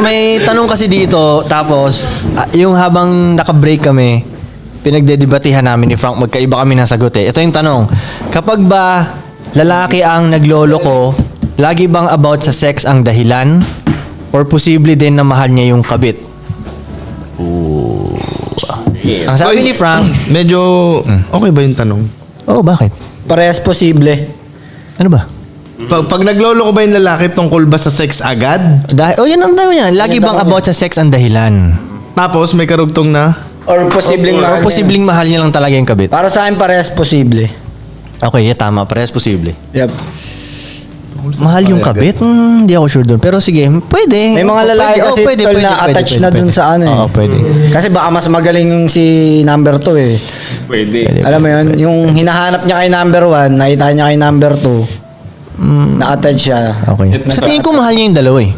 may tanong kasi dito, tapos yung habang naka-break kami, pinagdedebatehan namin ni Frank, magkaiba kami ng sagot eh. Ito yung tanong, kapag ba lalaki ang nagloloko, lagi bang about sa sex ang dahilan? Or posible din na mahal niya yung kabit? Ooh. Ang sabi ni Frank, Medyo okay ba yung tanong? oh bakit? Parehas posible. Ano ba? Pag nagloloko ba yung lalaki tungkol ba sa sex agad? Yan ang daw yan. Lagi bang about sa sex ang dahilan? Tapos may karugtong na? Or posibleng Or mahal posibleng mahal niya lang talaga yung kabit? niya. Para sa akin, parehas posible. Okay, tama. Parehas posible. Yep. Mahal yung kabit? Hindi ako sure doon. Pero sige, pwede. May mga lalaki kasi tol na attached na dun sa ano eh. Oo, pwede. Kasi baka mas magaling yung si number 2 eh. Pwede. Alam mo yun, yung hinahanap niya kay number 1, nakita niya kay number 2, na-attach siya. Okay. Sa tingin ko mahal niya yung dalawa eh.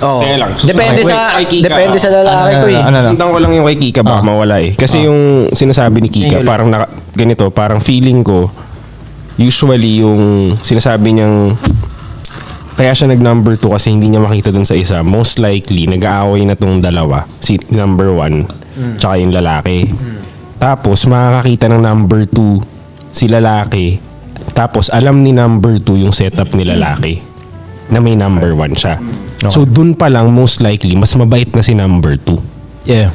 Oo. Kaya lang. Depende Wait, sa kay Kika. depende sa lalaki ko eh. Sundan ko lang yung kay Kika, baka mawala eh. Kasi yung sinasabi ni Kika, parang ganito, parang feeling ko, usually yung sinasabi niyang kaya siya nag number 2 kasi hindi niya makita dun sa isa. Most likely, nag-aaway na tong dalawa. Si number 1, tsaka yung lalaki. Tapos, makakakita ng number 2 si lalaki. Tapos, alam ni number 2 yung setup ni lalaki na may number 1 siya. So, dun pa lang, most likely, mas mabait na si number 2. Yeah.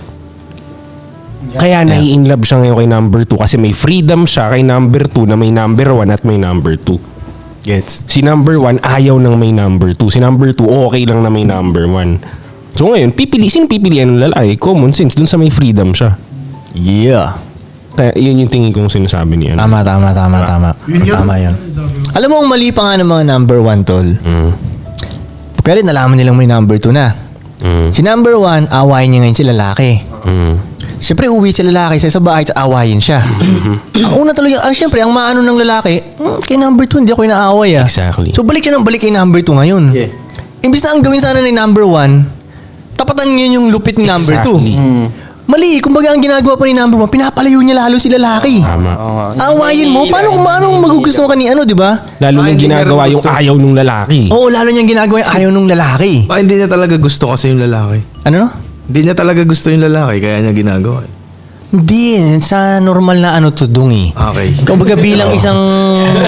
Kaya nai-inlove siya ngayon kay number 2 kasi may freedom siya kay number 2 na may number 1 at may number 2. Gets. Si number 1 ayaw ng may number 2. Si number 2 okay lang na may number 1. So ngayon, pipilian ng lalaki. Common sense, dun sa may freedom siya. Yeah. Yun yung tingin kong sinasabi niya. Tama. Tama yun. Alam mo, ang mali pa nga ng mga number 1, tol. Pero nalaman nilang may number 2 na. Si number 1, awayin niya ngayon si lalaki. Siyempre, uwi si lalaki sa bahay at awayin siya. Ang una talaga, siyempre, ang maano ng lalaki, kay number 2, hindi ako inaaway ah. Exactly. So, balik siya ng balik kay number 2 ngayon. Yeah. Imbis na ang gawin sana ni number 1, tapatan niya yung lupit ni number 2. Exactly. Mali, kumbaga ang ginagawa pa ni number 1, pinapalayo niya lalo si lalaki. Tama. Awayin mo, paano magugustuhan ka ni ano, di ba? Lalo nang Hindi ginagawa niya rin yung gusto. ayaw nung lalaki. Oo, lalo niyang ginagawa yung ayaw nung lalaki. Baka hindi niya talaga gusto kasi yung lalaki. Ano no? Hindi niya talaga gusto yung lalaki, kaya niya ginagawa. Hindi, sa normal na ano to dungi. Okay. Kumbaga bilang isang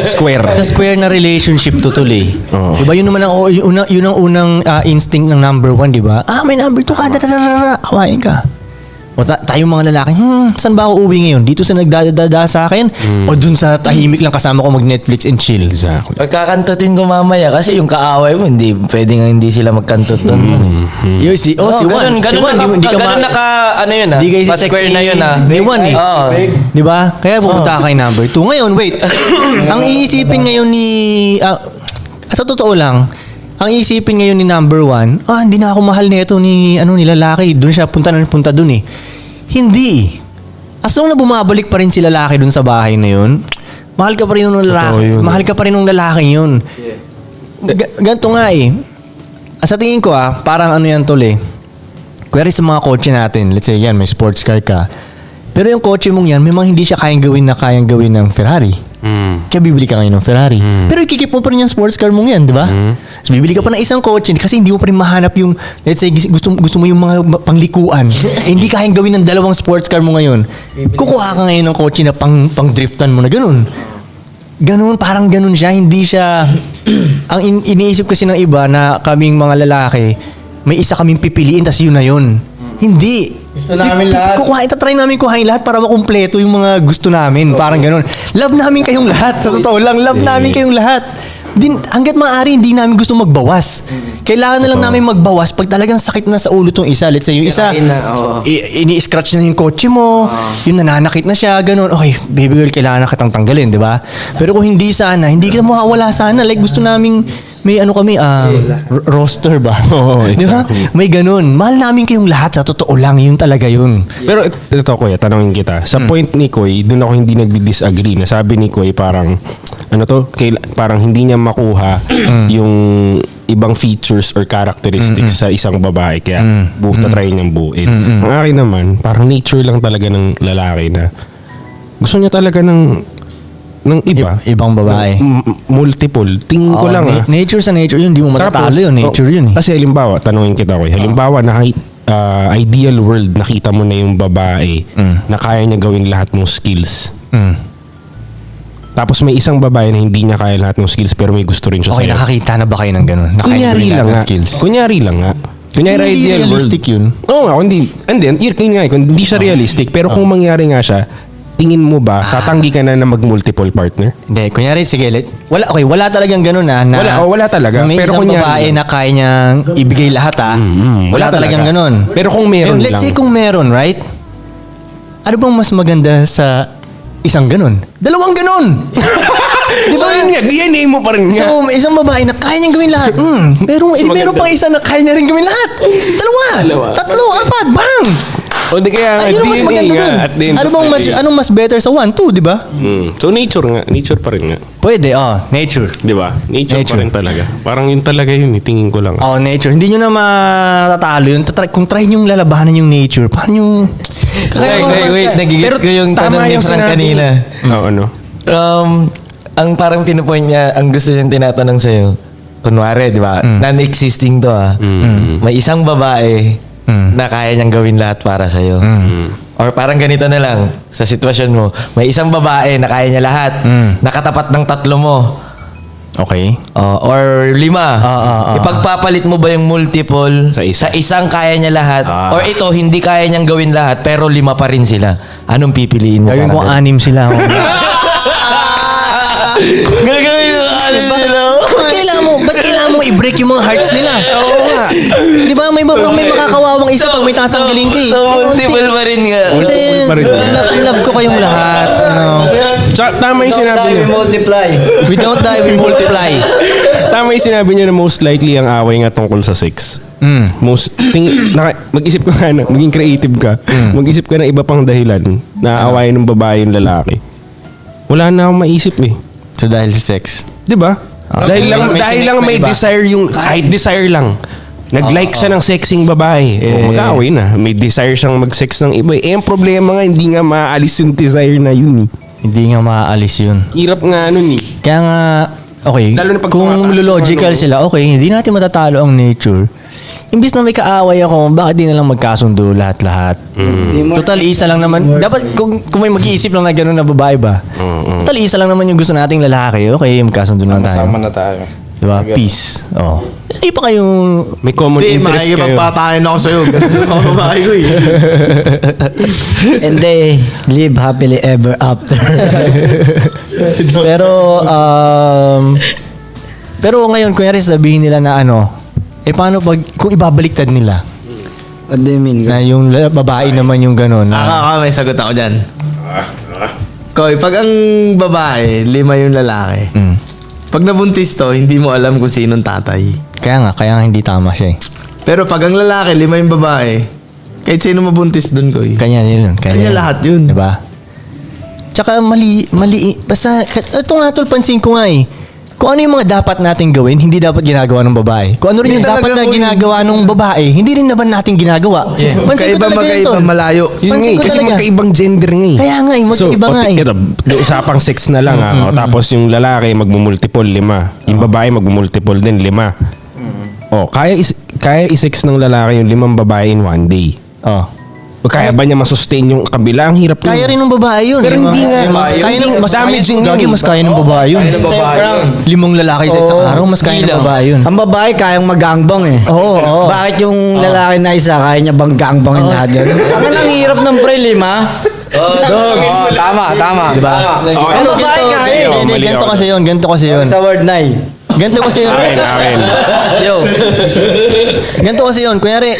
Square. sa square na relationship to tuloy. Oo. Diba yun naman ang yun ang unang instinct ng number 1, di ba? May number 2 ka, awayin ka. O tayong mga lalaki, saan ba ako uwi ngayon? Dito sa nagdadada sa akin? O dun sa tahimik lang kasama ko mag-Netflix and chill? Exactly. Pagkakantutin ko mamaya kasi yung kaaway mo, hindi pwede nga hindi sila magkantot doon. Yo, si Juan. Ganun naka, ano yun ah. Hindi kayo si square sexy na yun ah. ni Juan eh. Oo. Di ba? Kaya pupunta ka kay number 2. Ngayon, wait. Ang iisipin ngayon ni... sa totoo lang, ang iisipin ngayon ni number 1, hindi na ako mahal nito ni lalaki. Doon siya punta dun eh. Hindi. As long na bumabalik pa rin si lalaki dun sa bahay na yun, mahal ka pa rin ng lalaki. Yun. Mahal ka pa rin ng lalaki yun. Ganito nga eh. Sa tingin ko parang ano yan tol eh. Kuwari sa mga kotse natin, let's say yan, may sports car ka. Pero yung kotse mong yan, may mga hindi siya kayang gawin ng Ferrari. Kaya bibili ka ngayon ng Ferrari. Pero ikikip mo pa rin yung sports car mong yan, di ba? So bibili ka pa ng isang kotse kasi hindi mo pa rin mahanap yung, let's say, gusto mo yung mga panglikuan. Hindi kayang gawin ng dalawang sports car mo ngayon. Kukuha ka ngayon ng kotse na pang-driftan mo na ganun. Ganun, parang ganun siya. Hindi siya... ang iniisip kasi ng iba na kaming mga lalaki, may isa kaming pipiliin, tas yun na yun. Hindi. Gusto namin lahat. Itatry namin kuhain lahat para makumpleto yung mga gusto namin. Parang ganun. Love namin kayong lahat. Sa totoo lang, love namin kayong lahat. Hanggat maaari, hindi namin gusto magbawas. Kailangan na lang namin magbawas pag talagang sakit na sa ulo tong isa. Let's say, yung isa, ini-scratch na yung kotse mo, yung nananakit na siya, ganun. Okay, baby girl, kailangan na kitang tanggalin, di ba? Pero kung hindi sana, hindi kita mawawala sana. Like, gusto naming may ano kami, roster ba? Oo, Di ba? exactly. May ganun. Mahal namin kayong lahat. Sa totoo lang, yun talaga yun. Pero ito kuya, tanongin kita. Sa point ni Koy, doon ako hindi nagdi-disagree. Nasabi ni Koy parang, parang hindi niya makuha yung ibang features or characteristics sa isang babae. Kaya try niyang buuin. Ang akin naman, parang nature lang talaga ng lalaki na gusto niya talaga ng ng iba. Ibang babae. Multiple. Tingin ko Oo, lang nature sa nature yun, hindi mo matatalo yun. Nature yun eh. Kasi halimbawa, tanungin kita ko. Halimbawa, ideal world, nakita mo na yung babae na kaya niya gawin lahat ng skills. Tapos may isang babae na hindi niya kaya lahat ng skills pero may gusto rin siya Okay, sa'yo. nakakita na ba kayo ng ganun? Na kaya Kunyari gawin lahat lang ng nga. skills. Kunyari lang nga. Kunyari Hindi ideal realistic world. yun. Oo nga, hindi. And then, yun nga, kung hindi siya realistic. Pero kung mangyari nga siya, tingin mo ba, tatanggi ka na mag-multiple partner? Hindi, kunyari, sige, wala talagang ganun na Wala talaga. na may Pero isang kunyari babae lang. na kaya niyang ibigay lahat wala talagang talaga. ganun. Pero kung meron Let's lang. say kung meron, right? Ano bang mas maganda sa isang ganun? Dalawang ganun! Di ba yun nga, DNA mo pa rin nga. So, may isang babae na kaya niyang gawin lahat. Meron pang isa na kaya niya rin gawin lahat. Dalawa. Tatlo, apat, bang! O di kaya, Ayun ang mas DNA maganda nga. dun. At the end Ano of bang the mas, day. anong mas better sa 1, 2, di ba? So nature nga. Nature pa rin nga. Pwede, nature. Di ba? Nature pa Nature. rin talaga. Parang yun talaga yun, tingin ko lang. Oh, nature. Hindi nyo na matatalo yun. Kung try nyo lalabanan yung nature, paano yung... Wait, nagigits ko yung tanong ni Frank kanina. Oo, ano? Ang parang pinupoint niya, ang gusto niyang tinatanong sa'yo, kunwari, di ba? Non-existing to May isang babae na kaya niyang gawin lahat para sa'yo. Or parang ganito na lang, sa sitwasyon mo, may isang babae na kaya niya lahat, nakatapat ng 3 mo. Okay. Or 5. Ipagpapalit mo ba yung multiple Sa isa. sa isang kaya niya lahat? Or ito, hindi kaya niyang gawin lahat, pero 5 pa rin sila. Anong pipiliin mo? Gawin ko para 6 sila. Gagawin mo Ba't kailangan mo i-break yung mga hearts nila? Oo nga. Di ba? May makakawawang isa pag may tatanggalin ka eh. So, multiple pa rin nga. Kasi, pa rin. love ko kayong lahat. Tama yung sinabi niyo. multiply. We don't die, we multiply. Tama yung sinabi niyo na most likely ang away nga tungkol sa sex. Mag-isip ka nga na, maging creative ka. Mag-isip ka na iba pang dahilan na aawayin ng babae yung lalaki. Wala na akong maisip eh. So dahil sa sex. Di ba? Dahil lang may iba. desire yung, kahit desire lang. Nag-like siya ng sexing babae. Mag-aaway na. May desire siyang mag-sex ng iba. Eh, ang problema nga, hindi nga maaalis yung desire na yun eh. Hindi nga maaalis yun. Hirap nga nun eh. Kaya nga, okay, Lalo na pag kung tumataas logical yung ano. sila, okay, hindi natin matatalo ang nature. Imbis na may kaaway ako, bakit di na lang magkasundo lahat-lahat? Total, isa lang naman. Dapat, kung may mag-iisip lang na gano'n na babae ba? Total, isa lang naman yung gusto nating lalaki. Okay, magkasundo lang tayo. Sama na tayo. Diba? Peace. Oh. Hindi pa kayong... May common Hindi, interest kayo. makikipagpatayan ako sa'yo. Ganun ako babae ko eh. And they live happily ever after. Pero ngayon, kunyari sabihin nila na paano pag, kung ibabaliktad nila, What do you mean? na yung babae naman yung gano'n, na, May sagot ako dyan. Koy, pag ang babae, 5 yung lalaki. Pag nabuntis to, hindi mo alam kung sinong tatay. kaya nga hindi tama siya eh. Pero pag ang lalaki, 5 yung babae, kahit sino mabuntis dun, Koy. Kanya yun. Kanya lahat yun. Diba? Tsaka mali, basta, ito nga tol, pansin ko nga eh. Kung ano yung mga dapat natin gawin, hindi dapat ginagawa ng babae. Kung ano rin yung Hindi dapat talaga na kung- ginagawa ng babae, hindi rin naman natin ginagawa. Pansin ko talaga yun, Magkaiba, tol. malayo. Yun nga Pansin eh, ko kasi talaga. magkaibang gender nga eh. Kaya nga eh, magkaiba nga eh. Ito, usapang sex na lang tapos yung lalaki magmumultiple 5. Yung babae magmumultiple din 5. Kaya i-sex ng lalaki yung 5 babae in one day. Oh. Kaya ba niya masustain yung kabila? Ang hirap Kaya rin ng babae yun. Pero hindi nga. Kaya Hindi, ng, mas damaging kaya, yun gagi, eh. mas kaya ng babae yun. 5 lalaki sa isang araw, mas kaya ng babae yun. Ang babae kayang mag-gangbang eh. Oo. Bakit yung lalaki na isa kaya niya bang gangbangin lahat yun? Ang hirap ng pre, 5. Tama. Diba? Pero Ang babae ganito, kaya eh. mali ganito ako. kasi yun. Sa word 9. Ganito kasi yun. Akin. Yo. Ganito kasi yun. Kunyari,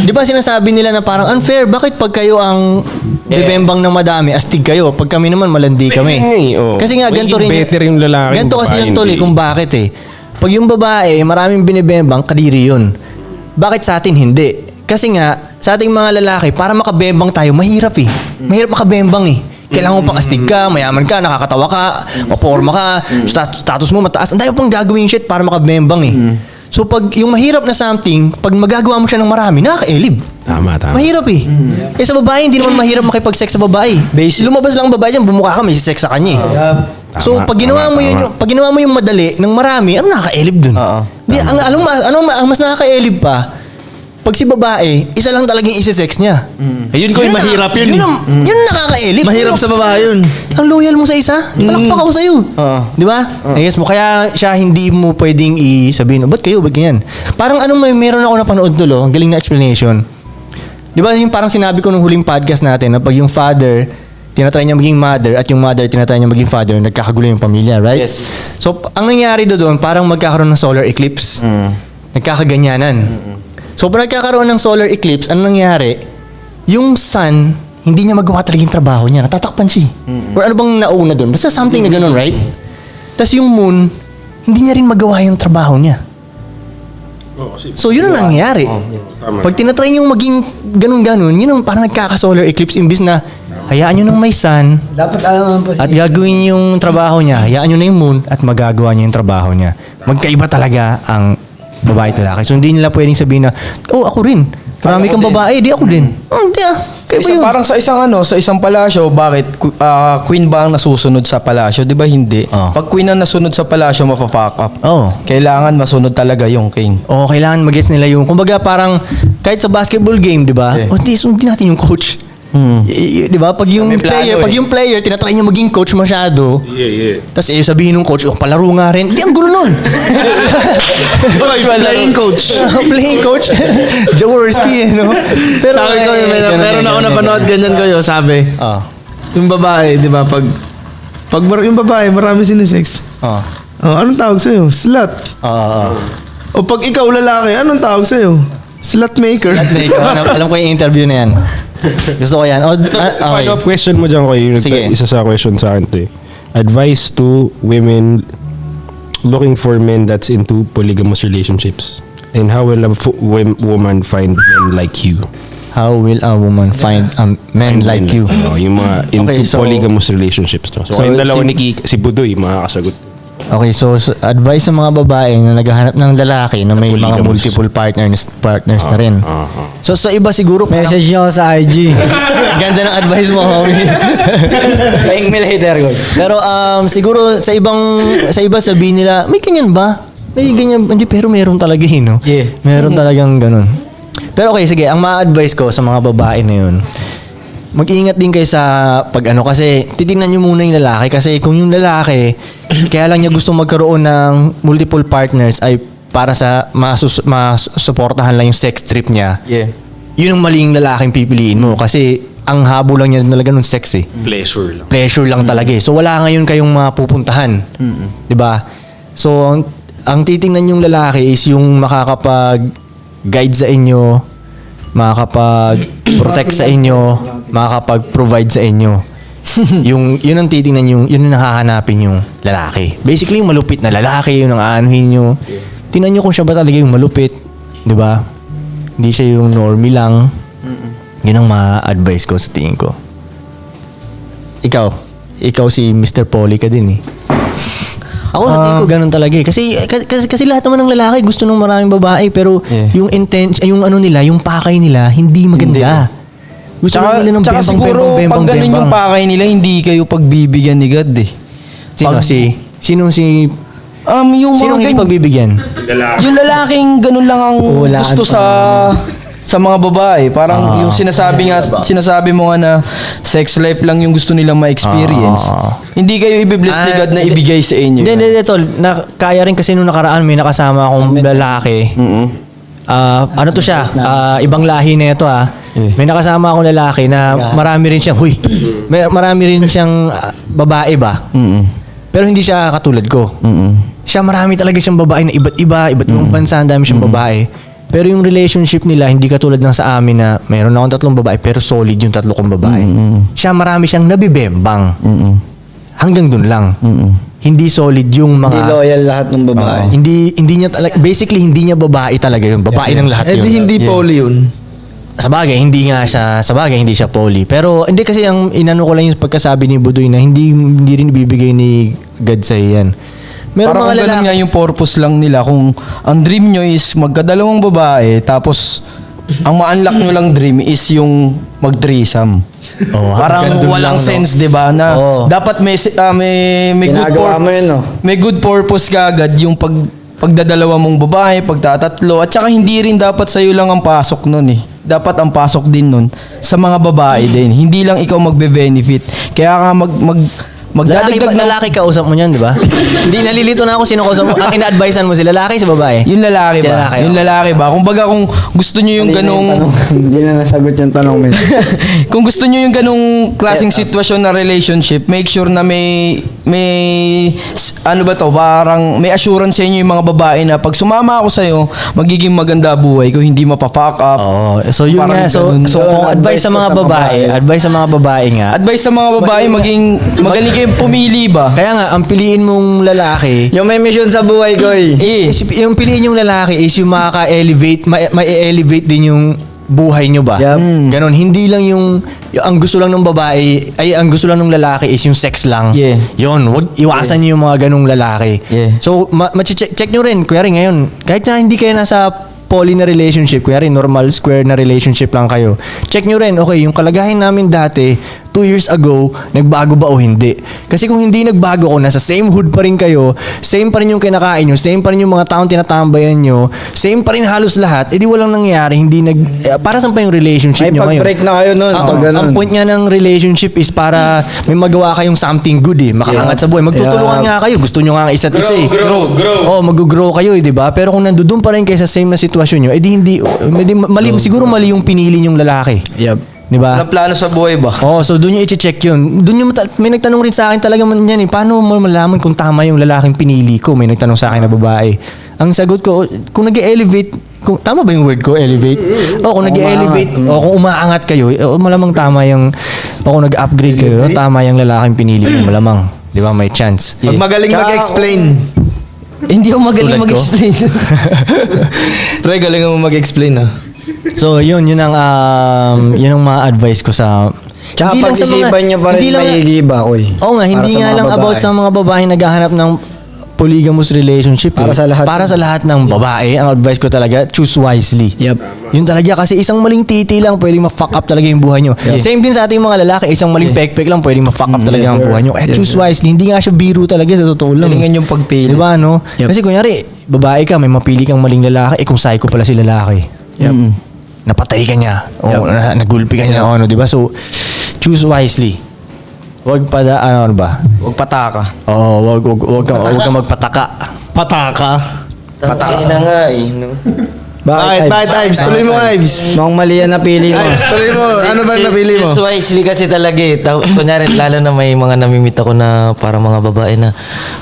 di ba sinasabi nila na parang unfair? Bakit pag kayo ang bibembang ng madami, astig kayo? Pag kami naman, malandi kami. Kasi nga, ganito rin. Better yung lalaki. Ganito kasi babae, yung tol eh, hindi. kung bakit eh. Pag yung babae, maraming binibembang, kadiri yun. Bakit sa atin hindi? Kasi nga, sa ating mga lalaki, para makabembang tayo, mahirap eh. Mahirap makabembang eh. Kailangan mo pang astig ka, mayaman ka, nakakatawa ka, maporma ka, status mo mataas. Ang dami pang gagawin shit para makabembang eh. So pag yung mahirap na something, pag magagawa mo siya ng marami, nakakaelib. Tama. Mahirap eh. Eh sa babae, hindi naman mahirap makipag-sex sa babae. Lumabas lang ang babae dyan, bumukha ka, may sex sa kanya eh. So pag ginawa mo yun, pag ginawa mo yung madali ng marami, ano nakakaelib dun? Di, ang mas nakakaelib pa, pag si babae, isa lang talagang isi-sex niya. Ayun ko yung mahirap yun. Yun ang nakakaelib. Mahirap sa babae yun. Ang loyal mo sa isa, palakpak ako sa'yo. Di ba? Yes mo. Kaya siya hindi mo pwedeng sabihin, ba't kayo, ba't ganyan? Parang meron ako napanood tulo, ang galing na explanation. Di ba yung parang sinabi ko nung huling podcast natin na pag yung father, tinatry niya maging mother at yung mother, tinatry niya maging father, nagkakagulo yung pamilya, right? Yes. So, ang nangyari doon, parang magkakaroon ng solar eclipse. Nagkakaganyanan. So, pag nagkakaroon ng solar eclipse, ano nangyari? Yung sun, hindi niya magawa talaga yung trabaho niya. Natatakpan siya. Or ano bang nauna doon? Basta something na ganun, right? Tapos yung moon, hindi niya rin magawa yung trabaho niya. So, yun ang nangyayari. Pag tinatry niyong maging ganun-ganun, yun ang parang nagkaka-solar eclipse imbis na hayaan niyo nang may sun Dapat alam mo po at gagawin yung trabaho niya. Hayaan niyo na yung moon at magagawa niya yung trabaho niya. Magkaiba talaga ang babae at lalaki. So, hindi nila pwedeng sabihin na, oh, ako rin. Marami kang babae, di ako din. Hindi Kaiba yun. Parang sa isang palasyo, bakit queen ba ang nasusunod sa palasyo? 'Di ba hindi? Pag queen ang nasunod sa palasyo, mafa-fuck up. Kailangan masunod talaga yung king. Kailangan mag-gets nila yung, kumbaga parang kahit sa basketball game, 'di ba? Sundin natin yung coach. Di ba? Pag yung player, tinatry niya maging coach masyado. Tapos sabihin ng coach, palaro nga rin. Di, ang gulo nun. Playing coach. Playing coach. Jaworski, no? Pero Sabi ko, meron ako napanood ganyan kayo, sabi. Yung babae, di ba, pag yung babae, marami sinisex. Anong tawag sa'yo? Slut. O pag ikaw lalaki, anong tawag sa'yo? Slut maker. Slut maker. Alam ko yung interview na yan. Gusto ko yan. Follow-up question mo dyan ko. Isa sa question sa akin to eh. Advice to women looking for men that's into polygamous relationships. And how will a woman find men like you? How will a woman find a man like you? Yung mga into polygamous relationships. No? So yung dalawa ni Kika, si Budoy, makakasagot. Okay, so advice sa mga babae na naghahanap ng lalaki na may mga multiple partners na rin. So sa iba siguro Message nyo sa IG. ganda ng advice mo, homie. Paying me later, God. Pero siguro sa iba sabihin nila, may ganyan ba? May ganyan, hindi, pero meron talaga no? Yeah. Meron talagang ganun. Pero okay, sige, ang ma-advise ko sa mga babae na yun, mag-ingat din kayo sa kasi titingnan nyo muna yung lalaki kasi kung yung lalaki kaya lang niya gusto magkaroon ng multiple partners ay para sa masuportahan lang yung sex trip niya. Yun ang maling lalaking pipiliin mo kasi ang habol lang niya talaga ng sex eh. Pleasure lang talaga eh. So wala ngayon kayong mapupuntahan. 'Di ba? So ang titingnan yung lalaki is yung makakapag-guide sa inyo, makakapag-protect sa inyo, makakapag-provide sa inyo. yun ang titingnan yun ang nakahanapin yung lalaki. Basically, yung malupit na lalaki, yun ang aanuhin nyo. Tingnan nyo kung siya ba talaga yung malupit. Di ba? Hindi siya yung normie lang. Yun ang ma-advise ko sa tingin ko. Ikaw si Mr. Polly ka din eh. Ako sa tingin ko ganun talaga eh. Kasi lahat naman ng lalaki gusto ng maraming babae pero yung nila, yung pakay nila hindi maganda. Gusto nila ng tsaka siguro pag ganun yung pakay nila, hindi kayo pagbibigyan ni God eh. Sinong hindi pagbibigyan? Yung lalaking ganun lang ang gusto sa mga babae. Parang yung sinasabi mo nga na sex life lang yung gusto nilang ma-experience. Hindi kayo ibibless ni God na ibigay sa inyo. Hindi, tol. Kaya rin kasi nung nakaraan may nakasama akong lalaki. Ano to siya? Ibang lahi na ito May nakasama akong lalaki na marami rin siyang babae ba? Pero hindi siya katulad ko. Siya marami talaga siyang babae na iba't ibang bansa, ang dami siyang babae. Pero yung relationship nila, hindi katulad ng sa amin na mayroon akong 3 babae pero solid yung 3 kong babae. Siya marami siyang nabibembang. Hanggang dun lang. Hindi solid yung mga... Hindi loyal lahat ng babae. Hindi niya talaga... Basically, hindi niya babae talaga yun. Babae ng lahat yun. Hindi poly yun. Sabagay, hindi siya poly. Pero hindi kasi ang inano ko lang yung pagkasabi ni Budoy na hindi rin ibibigay ni God sa yan. Meron Parang mga kung ganun lalaki. nga yung purpose lang nila. Kung ang dream nyo is magkadalawang babae, tapos ang ma-unlock nyo lang dream is yung mag-threesome. Parang hanggang dun walang lang, no? sense, 'di ba? Na Oo. dapat may good Ginagawa mo yun, no? may good purpose ka agad yung pagdadalawa mong babae, pagtatatlo, at saka hindi rin dapat sa'yo lang ang pasok nun eh. Dapat ang pasok din nun sa mga babae din. Hindi lang ikaw magbe-benefit. Kaya ka magdadagdag ng Lalaki kausap mo niyan, di ba? Hindi, nalilito na ako sino kausap mo. Ang ina-advisean mo si lalaki sa babae? yung lalaki Si ba? lalaki, Yung oh. lalaki ba? Kumbaga kung gusto nyo yung ganong Hindi na nasagot yung tanong mo. kung gusto nyo yung ganong klaseng sitwasyon na relationship, make sure na ano ba to, parang may assurance sa inyo yung mga babae na pag sumama ako sa'yo, magiging maganda buhay ko, hindi mapapack up. Oo. So yun Parang nga. So, ganun. kung advice sa mga babae, advice sa mga babae nga. Advice sa mga babae, maging magaling kayong pumili ba? Kaya nga, ang piliin mong lalaki, Yung may mission sa buhay ko eh. yung piliin yung lalaki is yung makaka-elevate, ma-elevate din yung buhay nyo ba? Yup. Ganon. Hindi lang yung ang gusto lang ng babae, ang gusto lang ng lalaki is yung sex lang. Yeah. Yun, wag iwasan nyo yung mga ganong lalaki. Yeah. So, check nyo rin. Kuya rin ngayon, kahit na hindi kayo nasa poly na relationship, kuya rin normal square na relationship lang kayo. Check nyo rin, okay, yung kalagayan namin dati, 2 years ago, nagbago ba o hindi? Kasi kung hindi nagbago ko, nasa same hood pa rin kayo, same pa rin yung kinakain nyo, same pa rin yung mga taong tinatambayan nyo, same pa rin halos lahat, edi walang nangyari, para saan pa yung relationship May nyo ngayon? pag-break na kayo nun. Pag ganun. Ang point nga ng relationship is para may magawa kayong something good eh, makaangat sa buhay. Magtutulungan nga kayo, gusto nyo nga ang isa't isa eh. Grow. Oh, mag-grow kayo eh, di ba? Pero kung nandoon pa rin kayo sa same na sitwasyon nyo, edi mali, siguro mali yung pinili yung lalaki. Yep. Di ba? Wala plano sa buhay ba? Oh, so doon nyo i-check yun. Doon may nagtanong rin sa akin talaga yan eh, paano mo malaman kung tama yung lalaking pinili ko? May nagtanong sa akin na babae. Ang sagot ko, kung nag-elevate, tama ba yung word ko, elevate? Kung nag-elevate, kung umaangat kayo, malamang tama yung, kung nag-upgrade kayo, tama yung lalaking pinili mo, malamang. Di ba? May chance. Pag magaling mag-explain. Hindi ako magaling Tulad ko? mag-explain. Pre, galing mo mag-explain ah. So, yun ang mga advice ko sa... Tsaka Hindi lang sa mga- pag-isipan nyo pa rin hindi lang- mahigiba ko eh. Oo nga, hindi Para sa nga mga lang babae. about sa mga babae naghahanap ng polygamous relationship. Para sa lahat. Para sa lahat ng babae, ang advice ko talaga, choose wisely. Yep. Yun talaga kasi isang maling titi lang pwedeng ma-fuck up talaga yung buhay nyo. Same din sa ating mga lalaki, isang maling pek-pek lang pwedeng ma-fuck up talaga Yes, ang sir. buhay nyo. Kaya Yes, choose sir. wisely. Hindi nga siya biro talaga sa totoo lang. Galingan yung pagpili. Diba, no? Yep. Kasi kunyari, babae ka, may mapili kang maling lalaki, kung psycho pala si lalaki. Yep. Napatay ka niya. O nagulpi ka niya. O ano, diba? So, choose wisely. Huwag pa ano ba? Huwag pataka. Oo, huwag kang magpataka. Pataka. Patay na nga eh. No? Bakit, Ives? Tuloy mo, Ives. Mukhang mali yan napili mo. Ives, tuloy mo. Ano ba napili mo? Choose wisely kasi talaga eh. Kunyari, lalo na may mga namimit ako na parang mga babae na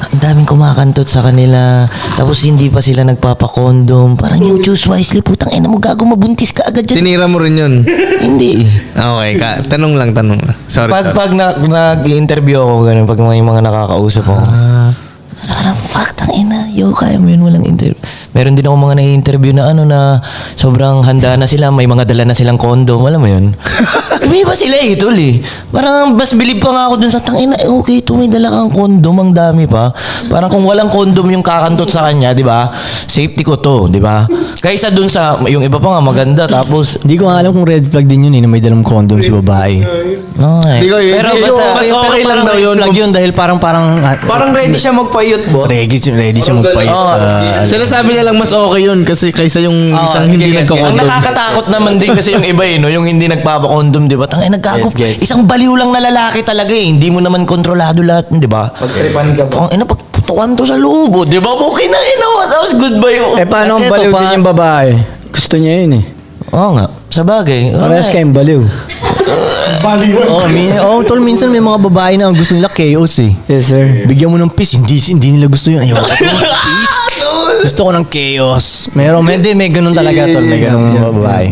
ang daming kumakantot sa kanila. Tapos hindi pa sila nagpapakondom. Parang yung choose wisely, putang ina mo, gago, mabuntis ka agad dyan. Tinira mo rin yun. Hindi. Okay, tanong lang. Sorry. Pag nag-interview ako, ganun, pag may mga nakakausap ako, parang fuck, tangina, yo, kaya mo yun, walang interview. Meron din ako mga nai-interview na na sobrang handa na sila, may mga dala na silang condom, alam mo yun? Umiba sila eh, tol eh. Parang mas bilib pa nga ako dun sa tangina, okay, ito may dala kang condom, ang dami pa. Parang kung walang condom yung kakantot sa kanya, di ba? Safety ko to, di ba? Kaysa dun sa, yung iba pa nga maganda, tapos, Hindi ko nga alam kung red flag din yun eh, na may dalang condom si babae. no, eh. Di ko yun. Pero Di, basta, mas okay lang daw yun. Flag yun dahil parang Parang ready siya magpayot, bo. ready siya magpayat sa... Sinasabi niya lang mas okay yun kasi kaysa yung isang hindi Ang nagkakondom. nakakatakot naman din kasi yung iba eh, no? Yung hindi nagpapakondom, di ba? Tangay, nagkago. Gets. Isang baliw lang na lalaki talaga eh. Hindi mo naman kontrolado lahat, di ba? Pagtripan ka ba? Tangay na, pagputukan to sa loob, di ba? Okay na, tapos goodbye. Eh paano Kasi ang baliw ito pa- din yung babae? Gusto niya yun eh. Oo nga, sa bagay. Parehas kayong baliw. Tol, minsan may mga babae na gusto nila chaos eh. Yes, sir. Bigyan mo ng peace, hindi nila gusto yun. Ayaw ko peace. Gusto ko ng chaos. May ganun talaga, tol. May ganun mga babae.